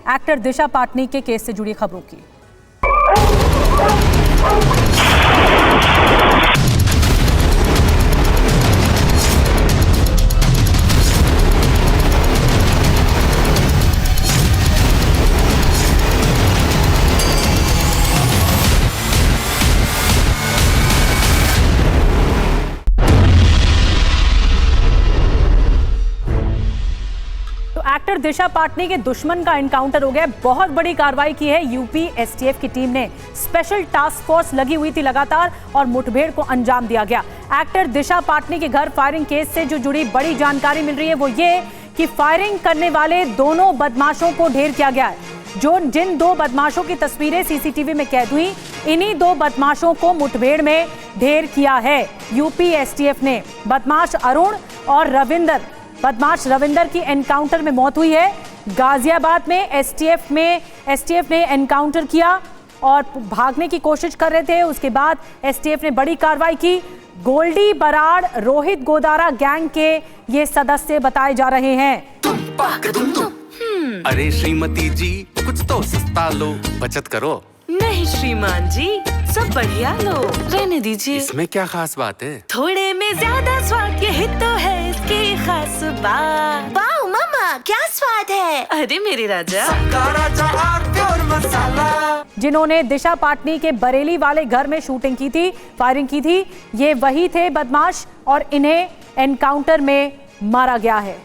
Actor दिशा पाटनी के case से जुड़ी खबरों की। एक्टर दिशा पाटनी के दुश्मन का एनकाउंटर हो गया। बहुत बड़ी कार्रवाई की है यूपी एसटीएफ की टीम ने। स्पेशल टास्क फोर्स लगी हुई थी लगातार और मुठभेड़ को अंजाम दिया गया। एक्टर दिशा पाटनी के घर फायरिंग केस से जो जुड़ी बड़ी जानकारी मिल रही है वो ये कि फायरिंग करने वाले दोनों बदमाशों को ढेर किया गया है। जिन दो बदमाशों की तस्वीरें सीसीटीवी में कैद हुई, इन्हीं दो बदमाशों को मुठभेड़ में ढेर किया है यूपी एसटीएफ ने। बदमाश अरुण और बदमाश रविंदर की एनकाउंटर में मौत हुई है। गाजियाबाद में एसटीएफ ने एनकाउंटर किया और भागने की कोशिश कर रहे थे। उसके बाद एसटीएफ ने बड़ी कार्रवाई की। गोल्डी बराड़, रोहित गोदारा गैंग के ये सदस्य बताए जा रहे हैं। अरे श्रीमती जी, कुछ तो सस्ता लो, बचत करो। नहीं श्रीमान जी, सब बढ़िया लो, रहने दीजिए। इसमें क्या खास बात है? थोड़े में ज्यादा स्वाद, यही तो है इसकी खास बात। वाह मामा, क्या स्वाद है। अरे मेरे राजा, प्योर मसाला। जिन्होंने दिशा पाटनी के बरेली वाले घर में शूटिंग की थी, फायरिंग की थी, ये वही थे बदमाश और इन्हें एनकाउंटर में मारा गया है।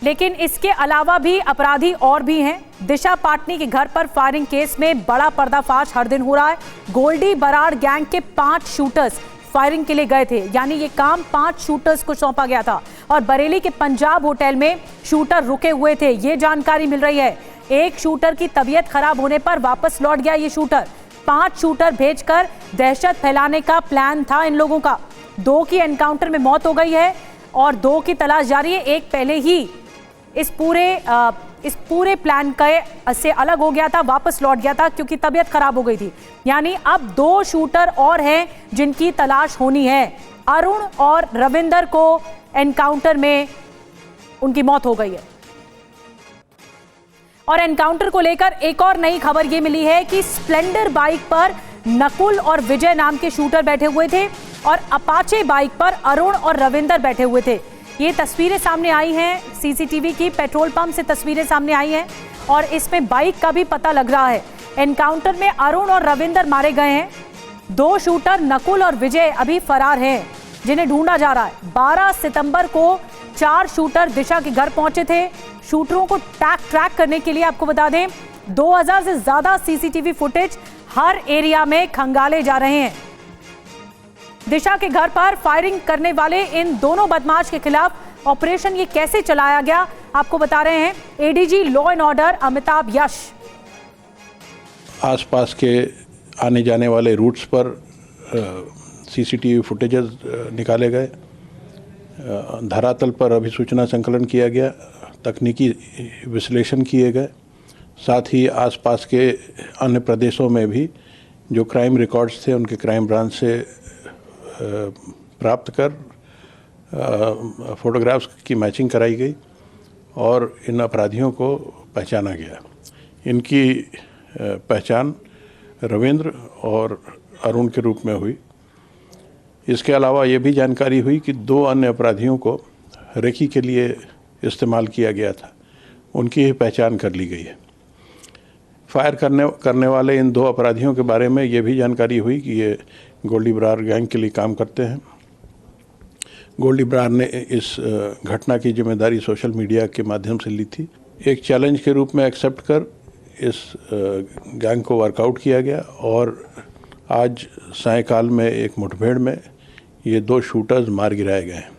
लेकिन इसके अलावा भी अपराधी और भी हैं। दिशा पाटनी के घर पर फायरिंग केस में बड़ा पर्दाफाश हर दिन हो रहा है। गोल्डी बराड़ गैंग के 5 शूटर्स फायरिंग के लिए गए थे, यानी ये काम 5 शूटर्स को सौंपा गया था और बरेली के पंजाब होटल में शूटर रुके हुए थे, ये जानकारी मिल रही है। एक शूटर की तबीयत खराब होने पर वापस लौट गया ये शूटर। 5 शूटर भेजकर दहशत फैलाने का प्लान था इन लोगों का। 2 की एनकाउंटर में मौत हो गई है और 2 की तलाश जारी है। एक पहले ही इस पूरे प्लान से अलग हो गया था, वापस लौट गया था क्योंकि तबीयत खराब हो गई थी। यानी अब 2 शूटर और हैं जिनकी तलाश होनी है। अरुण और रविंदर को एनकाउंटर में उनकी मौत हो गई है। और एनकाउंटर को लेकर एक और नई खबर ये मिली है कि स्प्लेंडर बाइक पर नकुल और विजय नाम के शूटर बैठे हुए थे और अपाचे बाइक पर अरुण और रविंदर बैठे हुए थे। ये तस्वीरें सामने आई हैं सीसीटीवी की, पेट्रोल पंप से तस्वीरें सामने आई हैं और इसमें बाइक का भी पता लग रहा है। एनकाउंटर में अरुण और रविंदर मारे गए हैं। 2 शूटर नकुल और विजय अभी फरार हैं, जिन्हें ढूंढा जा रहा है। 12 सितंबर को 4 शूटर दिशा के घर पहुंचे थे। शूटरों को ट्रैक करने के लिए आपको बता दें 2000 से ज्यादा सीसीटीवी फुटेज हर एरिया में खंगाले जा रहे हैं। दिशा के घर पर फायरिंग करने वाले इन दोनों बदमाश के खिलाफ ऑपरेशन ये कैसे चलाया गया आपको बता रहे हैं ADG law and order Amitabh Yash. आसपास के आने जाने वाले रूट्स पर सीसीटीवी फुटेजेस निकाले गए। धरातल पर अभिसूचना संकलन किया गया, तकनीकी विश्लेषण किए गए। साथ ही आसपास के अन्य प्रदेशों में भी जो क्राइम रिकॉर्ड्स थे उनके क्राइम ब्रांच से प्राप्त कर फोटोग्राफ्स की मैचिंग कराई गई और इन अपराधियों को पहचाना गया। इनकी पहचान रविंद्र और अरुण के रूप में हुई। इसके अलावा ये भी जानकारी हुई कि 2 अन्य अपराधियों को रेकी के लिए इस्तेमाल किया गया था, उनकी ही पहचान कर ली गई है। फायर करने वाले इन 2 अपराधियों के बारे में ये भी जानकारी हुई कि ये गोल्डी बराड़ गैंग के लिए काम करते हैं। गोल्डी बराड़ ने इस घटना की जिम्मेदारी सोशल मीडिया के माध्यम से ली थी। एक चैलेंज के रूप में एक्सेप्ट कर इस गैंग को वर्कआउट किया गया और आज सायंकाल में एक मुठभेड़ में ये 2 शूटर्स मार गिराए गए हैं।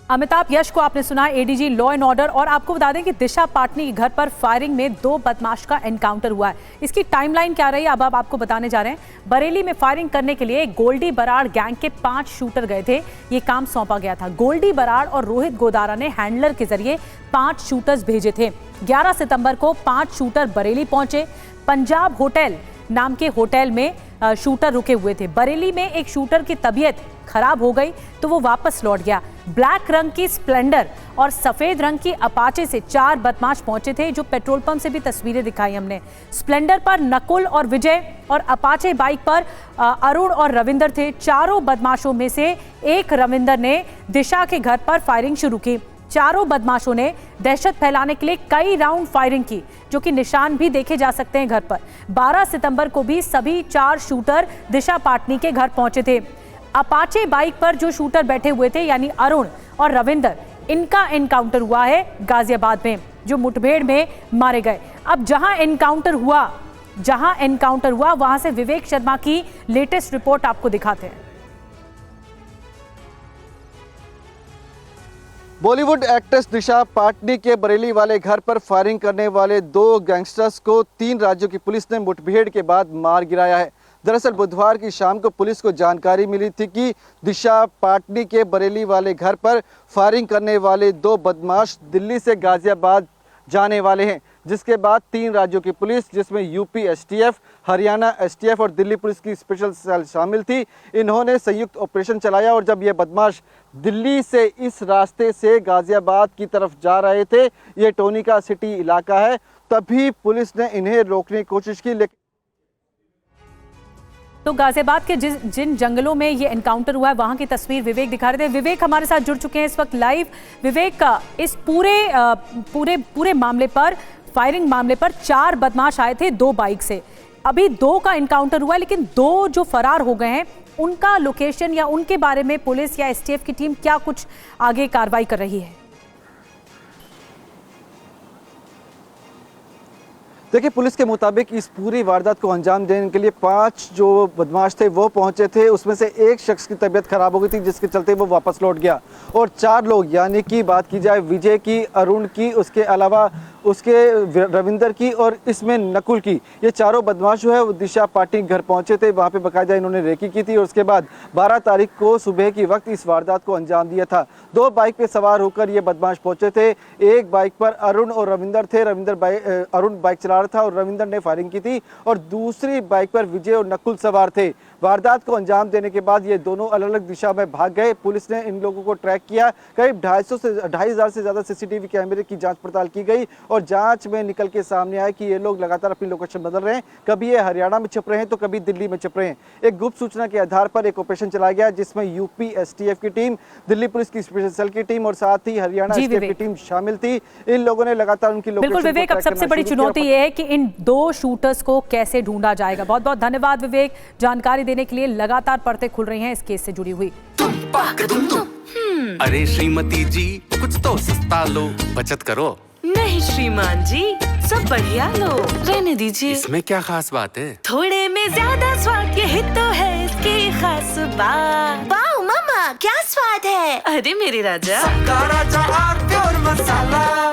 अमिताभ यश को आपने सुना, एडीजी लॉ एंड ऑर्डर। और आपको बता दें कि दिशा पाटनी के घर पर फायरिंग में 2 बदमाश का एनकाउंटर हुआ है। इसकी टाइमलाइन क्या रही अब आपको बताने जा रहे हैं। बरेली में फायरिंग करने के लिए गोल्डी बराड़ गैंग के 5 शूटर गए थे, ये काम सौंपा गया था। गोल्डी बराड़ और रोहित गोदारा ने हैंडलर के जरिए 5 शूटर्स भेजे थे। 11 सितंबर को 5 शूटर बरेली पहुंचे। पंजाब होटल नाम के होटल में शूटर रुके हुए थे। बरेली में एक शूटर की तबीयत खराब हो गई तो वो वापस लौट गया। ब्लैक रंग की स्प्लेंडर और सफेद रंग की अपाचे से 4 बदमाश पहुंचे थे, जो पेट्रोल पंप से भी तस्वीरें दिखाई हमने। स्प्लेंडर पर नकुल और विजय और अपाचे बाइक पर अरुण और रविंदर थे। चारों बदमाशों में से एक रविंदर ने दिशा के घर पर फायरिंग शुरू की। चारों बदमाशों ने दहशत फैलाने के लिए कई राउंड फायरिंग की, जो कि निशान भी देखे जा सकते हैं घर पर। 12 सितंबर को भी सभी 4 शूटर दिशा पाटनी के घर पहुंचे थे। अपाचे बाइक पर जो शूटर बैठे हुए थे यानी अरुण और रविंदर, इनका एनकाउंटर हुआ है गाजियाबाद में, जो मुठभेड़ में मारे गए। अब जहां एनकाउंटर हुआ वहां से विवेक शर्मा की लेटेस्ट रिपोर्ट आपको दिखाते हैं। बॉलीवुड एक्ट्रेस दिशा पाटनी के बरेली वाले घर पर फायरिंग करने वाले 2 गैंगस्टर्स को 3 राज्यों की पुलिस ने मुठभेड़ के बाद मार गिराया है। दरअसल बुधवार की शाम को पुलिस को जानकारी मिली थी कि दिशा पाटनी के बरेली वाले घर पर फायरिंग करने वाले 2 बदमाश दिल्ली से गाजियाबाद जाने वाले हैं, जिसके बाद 3 राज्यों की पुलिस, जिसमें यूपी एसटीएफ, हरियाणा एसटीएफ और दिल्ली पुलिस की स्पेशल सेल शामिल थी, इन्होंने संयुक्त ऑपरेशन चलाया। और जब ये बदमाश दिल्ली से इस रास्ते से गाजियाबाद की तरफ जा रहे थे, ये टोनिका सिटी इलाका है, तभी पुलिस ने इन्हें रोकने की कोशिश की। लेकिन तो गाजियाबाद के जिन जंगलों में ये एनकाउंटर हुआ है, वहां की तस्वीर विवेक दिखा रहे थे। विवेक हमारे साथ जुड़ चुके हैं इस वक्त लाइव। विवेक, इस पूरे मामले पर, फायरिंग मामले पर 4 बदमाश आए थे 2 बाइक से। अभी 2 का एनकाउंटर हुआ है, लेकिन 2 जो फरार हो गए हैं, उनका लोकेशन या उनके बारे में पुलिस या एसटीएफ की टीम क्या कुछ आगे कार्रवाई कर रही है? देखिए, पुलिस के मुताबिक इस पूरी वारदात को अंजाम देने के लिए 5 जो बदमाश थे वो पहुंचे थे। उसमें से एक शख्स की तबीयत खराब हो गई थी, जिसके चलते वो वापस लौट गया। और 4 लोग, यानी कि बात की जाए विजय की, अरुण की, उसके अलावा उसके रविंदर की और इसमें नकुल की, ये चारों बदमाश जो है वो दिशा पाटनी घर पहुंचे थे। वहाँ पे बाकायदा इन्होंने रेकी की थी और उसके बाद 12 तारीख को सुबह की वक्त इस वारदात को अंजाम दिया था। 2 बाइक पे सवार होकर ये बदमाश पहुंचे थे। एक बाइक पर अरुण और रविंदर थे। अरुण बाइक चला रहा था और रविंदर ने फायरिंग की थी, और दूसरी बाइक पर विजय और नकुल सवार थे। वारदात को अंजाम देने के बाद ये दोनों अलग अलग दिशा में भाग गए। पुलिस ने इन लोगों को ट्रैक किया। करीब 2,500 से ज़्यादा सीसीटीवी कैमरे की जांच पड़ताल की गई और जांच में निकल के सामने आया कि ये लोग लगातार अपनी लोकेशन बदल रहे हैं। कभी ये हरियाणा में छिप रहे हैं तो कभी दिल्ली में छिप रहे हैं। एक गुप्त सूचना के आधार पर एक ऑपरेशन चलाया गया, जिसमें यूपी एसटीएफ की टीम, दिल्ली पुलिस की स्पेशल सेल की टीम और साथ ही हरियाणा एसटीएफ की टीम शामिल थी। इन लोगों ने लगातार उनकी लोकेशन। बिल्कुल विवेक, अब सबसे बड़ी चुनौती ये है कि इन 2 शूटर्स को कैसे ढूंढा जाएगा। बहुत बहुत धन्यवाद विवेक, जानकारी देने के लिए। लगातार परतें खुल रही हैं इस केस से जुड़ी हुई। अरे श्रीमती जी, कुछ तो सस्ता लो, बचत करो। नहीं श्रीमान जी, सब बढ़िया लो, रहने दीजिए। इसमें क्या खास बात है? थोड़े में ज्यादा स्वाद, यही तो है इसकी खास बात। वाह मामा, क्या स्वाद है। अरे मेरे राजा, सबका राजा आग और मसाला।